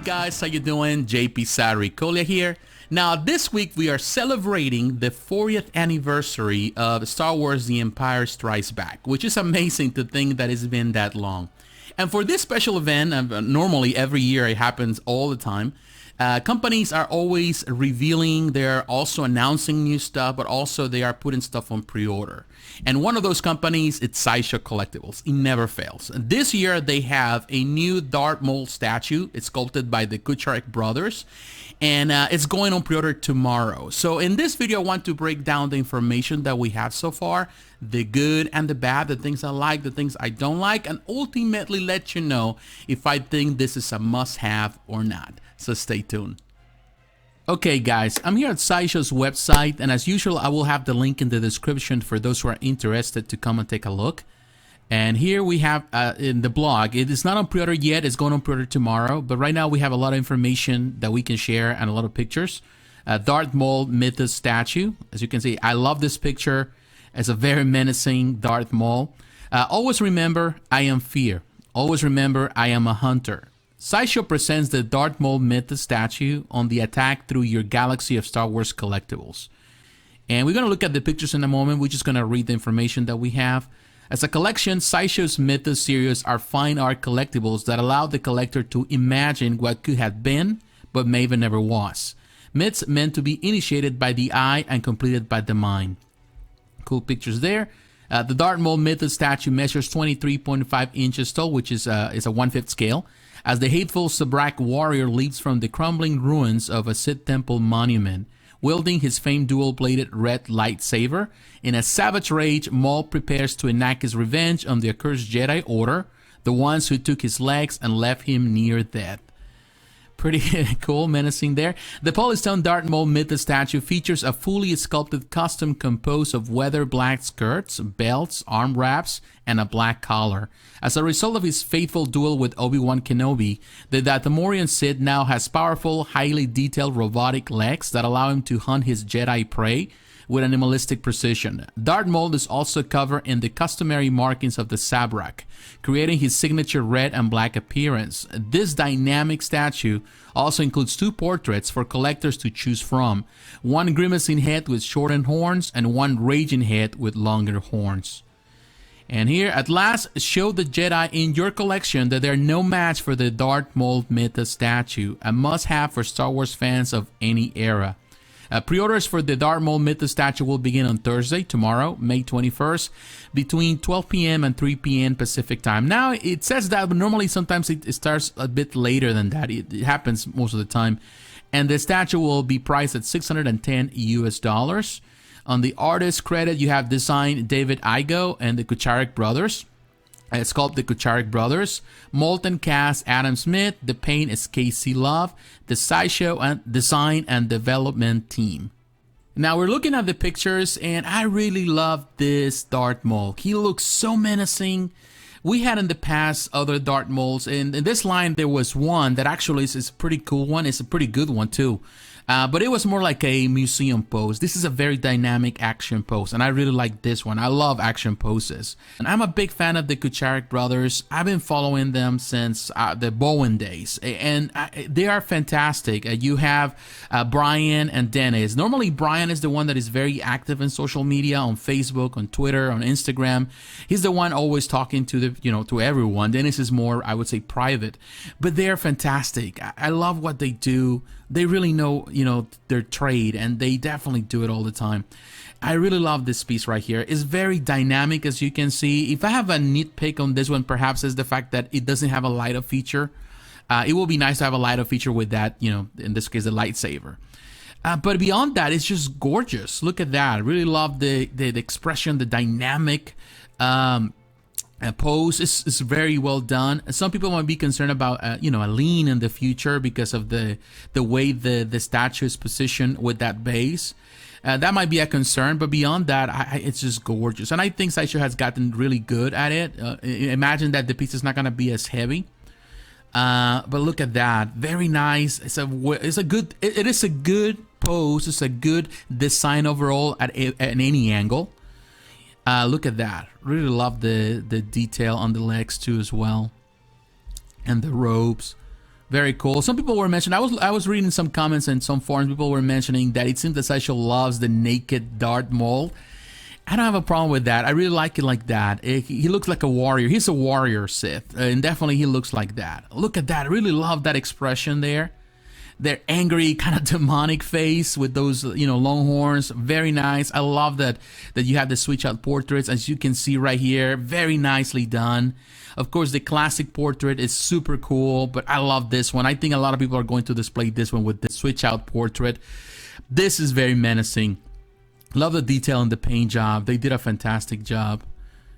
guys, how you doing? jpsarrireviews here. Now this week we are celebrating the 40th anniversary of Star Wars The Empire Strikes Back, which is amazing to think that it's been that long. And for this special event, normally every year it happens all the time, companies are always revealing, they're also announcing new stuff, but also they are putting stuff on pre-order. And one of those companies, it's Sideshow Collectibles. It never fails. This year they have a new Darth Maul statue. It's sculpted by the Kuckarek Brothers, and it's going on pre-order tomorrow. So in this video, I want to break down the information that we have so far, the good and the bad, the things I like, the things I don't like, and ultimately let you know if I think this is a must-have or not. So stay tuned. Okay guys, I'm here at Sideshow's website, and as usual I will have the link in the description for those who are interested to come and take a look. And here we have in the blog, it is not on pre-order yet, it's going on pre-order tomorrow, but right now we have a lot of information that we can share and a lot of pictures. Darth Maul Mythos statue, as you can see, I love this picture. It's a very menacing Darth Maul. Always remember, I am fear. Always remember, I am a hunter. Sideshow presents the Darth Maul Mythos statue on the attack through your galaxy of Star Wars collectibles. And we're going to look at the pictures in a moment. We're just going to read the information that we have. As a collection, Sideshow's Mythos series are fine art collectibles that allow the collector to imagine what could have been, but maybe never was. Myths meant to be initiated by the eye and completed by the mind. Cool pictures there. The Darth Maul Mythos statue measures 23.5 inches tall, which is a 1/5 scale, as the hateful Sabrak warrior leaps from the crumbling ruins of a Sith temple monument, wielding his famed dual-bladed red lightsaber. In a savage rage, Maul prepares to enact his revenge on the accursed Jedi Order, the ones who took his legs and left him near death. Pretty cool, menacing there. The polystone Darth Maul Mythos statue features a fully sculpted custom composed of weather black skirts, belts, arm wraps, and a black collar. As a result of his fateful duel with Obi-Wan Kenobi, the Dathomirian Sith now has powerful, highly detailed robotic legs that allow him to hunt his Jedi prey with animalistic precision. Darth Maul is also covered in the customary markings of the Sabrak, creating his signature red and black appearance. This dynamic statue also includes two portraits for collectors to choose from, one grimacing head with shortened horns and one raging head with longer horns. And here, at last, show the Jedi in your collection that they're no match for the Darth Maul Mythos statue, a must-have for Star Wars fans of any era. Pre-orders for the Darth Maul Mythos statue will begin on Thursday, tomorrow, May 21st, between 12 p.m. and 3 p.m. Pacific time. Now, it says that, but normally sometimes it starts a bit later than that. It happens most of the time. And the statue will be priced at $610 US. On the artist credit, you have design David Igo and the Kuckarek Brothers. Sculpt the Kuckarek Brothers. Molten cast Adam Smith. The paint is KC Love. The Sideshow and design and development team. Now we're looking at the pictures, and I really love this Darth Maul. He looks so menacing. We had in the past other Darth Mauls, and in this line there was one that actually is a pretty cool one. It's a pretty good one too. But it was more like a museum pose. This is a very dynamic action pose, and I really like this one. I love action poses. And I'm a big fan of the Kuckarek Brothers. I've been following them since the Bowen days, and they are fantastic. You have Brian and Dennis. Normally, Brian is the one that is very active in social media, on Facebook, on Twitter, on Instagram. He's the one always talking to the, to everyone. Dennis is more, I would say, private. But they are fantastic. I love what they do. They really know, their trade, and they definitely do it all the time. I really love this piece right here. It's very dynamic, as you can see. If I have a nitpick on this one, perhaps is the fact that it doesn't have a light-up feature. It will be nice to have a light-up feature with that, in this case, the lightsaber. But beyond that, it's just gorgeous. Look at that. I really love the expression, the dynamic pose is very well done. Some people might be concerned about a lean in the future because of the way the statue is positioned with that base. That might be a concern, but beyond that, it's just gorgeous. And I think Sideshow has gotten really good at it. Imagine that the piece is not going to be as heavy. But look at that, very nice. It is a good pose. It's a good design overall at any angle. Look at that. Really love the detail on the legs too as well. And the robes. Very cool. Some people were mentioning, I was reading some comments and some forums, people were mentioning that it seems that Sideshow loves the naked Darth Maul. I don't have a problem with that. I really like it like that. He looks like a warrior. He's a warrior Sith, and definitely he looks like that. Look at that. I really love that expression there. Their angry, kind of demonic face with those, you know, long horns. Very nice. I love that you have the switch out portraits, as you can see right here. Very nicely done. Of course, the classic portrait is super cool, but I love this one. I think a lot of people are going to display this one with the switch out portrait. This is very menacing. Love the detail in the paint job. They did a fantastic job.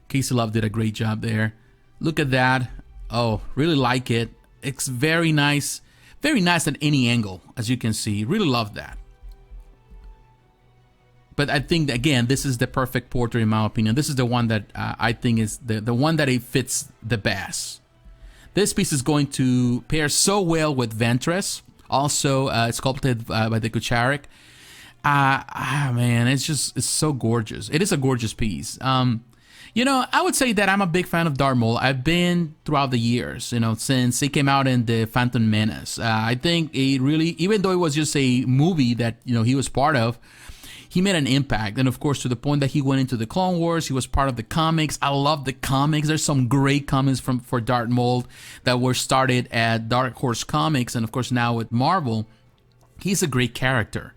Casey Love did a great job there. Look at that. Oh, really like it. It's very nice. Very nice at any angle, as you can see. Really love that. But I think, again, this is the perfect portrait in my opinion. This is the one that I think is the one that it fits the best. This piece is going to pair so well with Ventress. Also sculpted by the Kuckarek. Man, it's so gorgeous. It is a gorgeous piece. You know, I would say that I'm a big fan of Darth Maul. I've been throughout the years, you know, since it came out in the Phantom Menace. I think it really, even though it was just a movie that, you know, he was part of, he made an impact. And of course, to the point that he went into the Clone Wars, he was part of the comics. I love the comics. There's some great comics for Darth Maul that were started at Dark Horse Comics, and of course now with Marvel. He's a great character.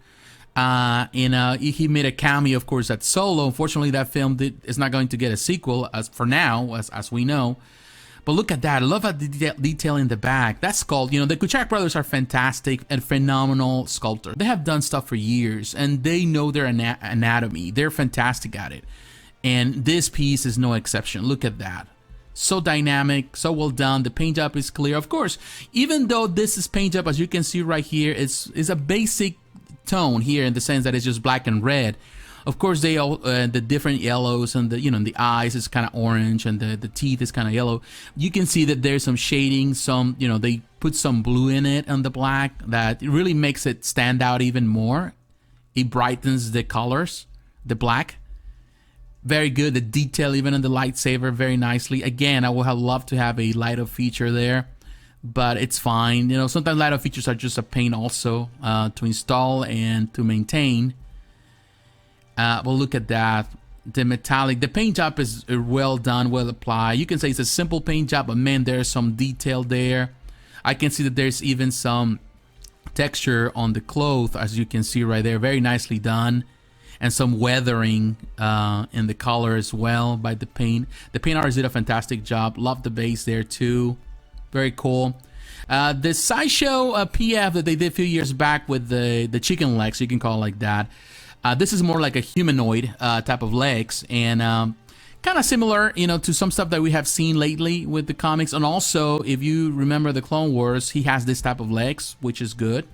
He made a cameo, of course, at Solo. Unfortunately, that film is not going to get a sequel as for now, as we know. But look at that. I love the detail in the back. That's called, you know, the Kuckarek Brothers are fantastic and phenomenal sculptors. They have done stuff for years, and they know their anatomy. They're fantastic at it. And this piece is no exception. Look at that. So dynamic, so well done. The paint job is clear. Of course, even though this is paint job, as you can see right here, is a basic tone here in the sense that it's just black and red. Of course, they all the different yellows, and the, you know, the eyes is kind of orange, and the teeth is kind of yellow. You can see that there's some shading, some, you know, they put some blue in it on the black that it really makes it stand out even more. It brightens the colors, the black. Very good. The detail even in the lightsaber, very nicely. Again, I would have loved to have a light up feature there, but it's fine. You know, sometimes light up features are just a pain also to install and to maintain. Well, look at that. The metallic, the paint job is well done, well applied. You can say it's a simple paint job, but man, there's some detail there. I can see that there's even some texture on the cloth, as you can see right there. Very nicely done. And some weathering in the color as well by the paint. The paint artist did a fantastic job. Love the base there too. Very cool. The Sideshow PF that they did a few years back with the chicken legs, you can call it like that. This is more like a humanoid type of legs, and kind of similar, you know, to some stuff that we have seen lately with the comics. And also, if you remember the Clone Wars, he has this type of legs, which is good.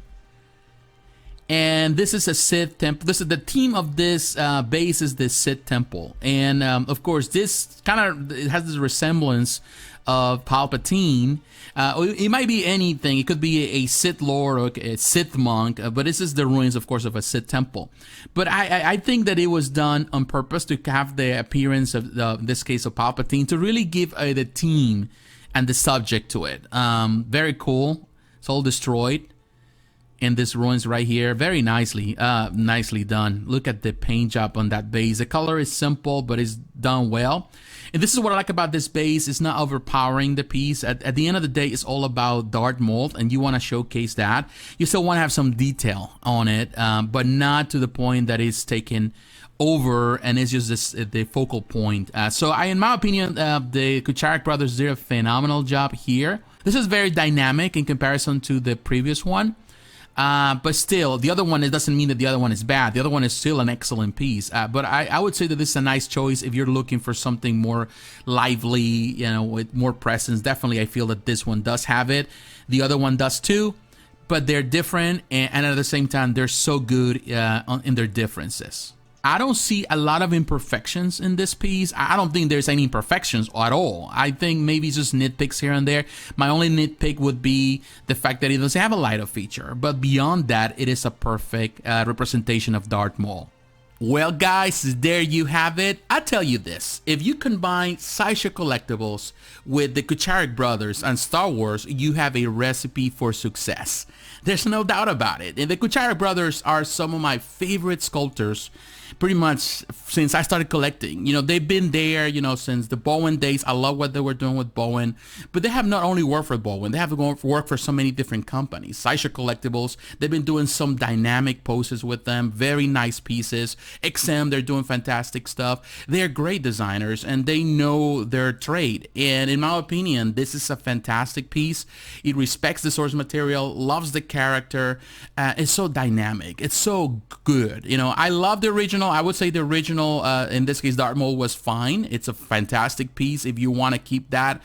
And this is a Sith temple. This is the theme of this base is the Sith temple, and of course, this kind of has this resemblance of Palpatine. It might be anything. It could be a Sith Lord or a Sith monk, but this is the ruins, of course, of a Sith temple. But I think that it was done on purpose to have the appearance of, in this case, of Palpatine, to really give the theme and the subject to it. Very cool. It's all destroyed in this ruins right here. Very nicely done. Look at the paint job on that base. The color is simple, but it's done well. And this is what I like about this base. It's not overpowering the piece. At the end of the day, it's all about Darth Maul, and you want to showcase that. You still want to have some detail on it, but not to the point that it's taken over and it's just the focal point. So in my opinion, the Kuckarek Brothers did a phenomenal job here. This is very dynamic in comparison to the previous one. But still, the other one, it doesn't mean that the other one is bad. The other one is still an excellent piece. But I would say that this is a nice choice if you're looking for something more lively, you know, with more presence. Definitely, I feel that this one does have it. The other one does too, but they're different, and at the same time, they're so good in their differences. I don't see a lot of imperfections in this piece. I don't think there's any imperfections at all. I think maybe just nitpicks here and there. My only nitpick would be the fact that it doesn't have a light up feature. But beyond that, it is a perfect representation of Darth Maul. Well, guys, there you have it. I tell you this, if you combine Sideshow Collectibles with the Kuckarek Brothers and Star Wars, you have a recipe for success. There's no doubt about it. And the Kuckarek Brothers are some of my favorite sculptors pretty much since I started collecting. You know, they've been there, you know, since the Bowen days. I love what they were doing with Bowen, but they have not only worked for Bowen, they have worked for so many different companies. Sideshow Collectibles, they've been doing some dynamic poses with them, very nice pieces. XM, they're doing fantastic stuff. They're great designers and they know their trade. And in my opinion, this is a fantastic piece. It respects the source material, loves the character. It's so dynamic. It's so good. You know, I love the original. I would say the original, in this case, Darth Maul was fine. It's a fantastic piece if you want to keep that.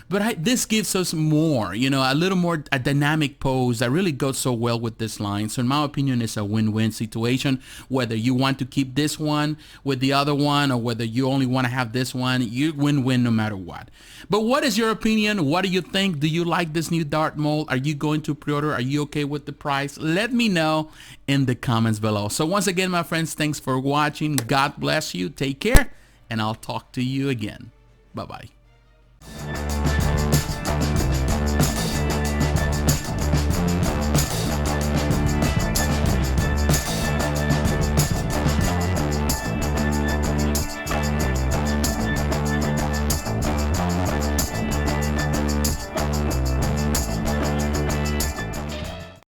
But this gives us more, you know, a dynamic pose that really goes so well with this line. So in my opinion, it's a win-win situation. Whether you want to keep this one with the other one or whether you only want to have this one, you win-win no matter what. But what is your opinion? What do you think? Do you like this new Darth Maul? Are you going to pre-order? Are you okay with the price? Let me know in the comments below. So once again, my friends, thanks for watching. God bless you. Take care, and I'll talk to you again. Bye-bye.